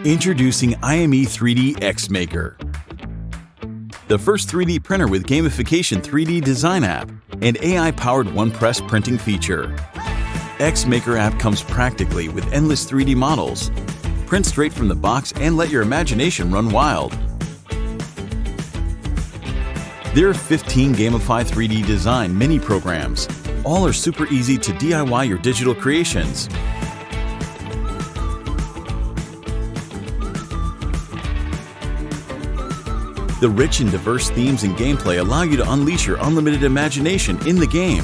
Introducing IME3DD X Maker, the first 3D printer with Gamification 3D design app and AI-powered one-press printing feature. X Maker app comes practically with endless 3D models. Print straight from the box and let your imagination run wild. There are 15 Gamify 3D design mini programs. All are super easy to DIY your digital creations. The rich and diverse themes and gameplay allow you to unleash your unlimited imagination in the game.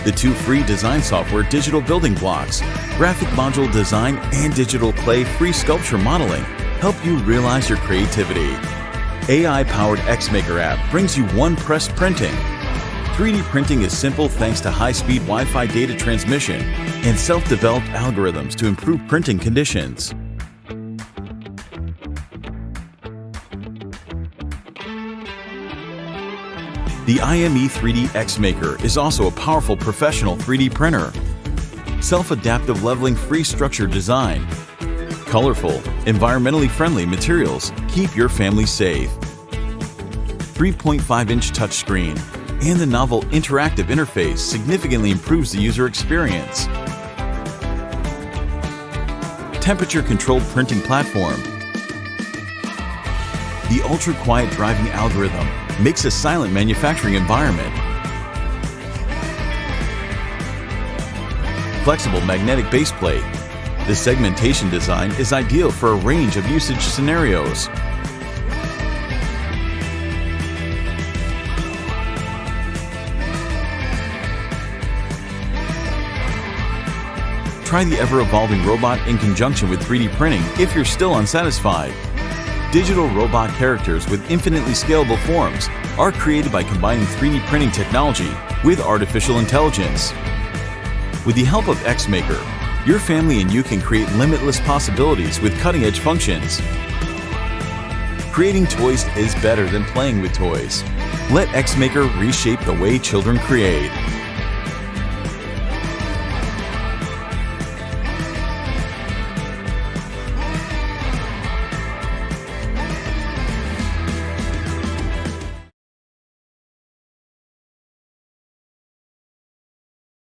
The two free design software digital building blocks, graphic module design, and digital clay free sculpture modeling help you realize your creativity. AI-powered X Maker app brings you one-press printing. 3D printing is simple thanks to high-speed Wi-Fi data transmission and self-developed algorithms to improve printing conditions. The IME3DD X Maker is also a powerful professional 3D printer. Self-adaptive leveling free structure design. Colorful, environmentally friendly materials keep your family safe. 3.5-inch touchscreen and the novel interactive interface significantly improves the user experience. Temperature-controlled printing platform. The ultra-quiet driving algorithm makes a silent manufacturing environment. Flexible magnetic baseplate. The segmentation design is ideal for a range of usage scenarios. Try the ever-evolving robot in conjunction with 3D printing if you're still unsatisfied. Digital robot characters with infinitely scalable forms are created by combining 3D printing technology with artificial intelligence. With the help of X Maker, your family and you can create limitless possibilities with cutting-edge functions. Creating toys is better than playing with toys. Let X Maker reshape the way children create.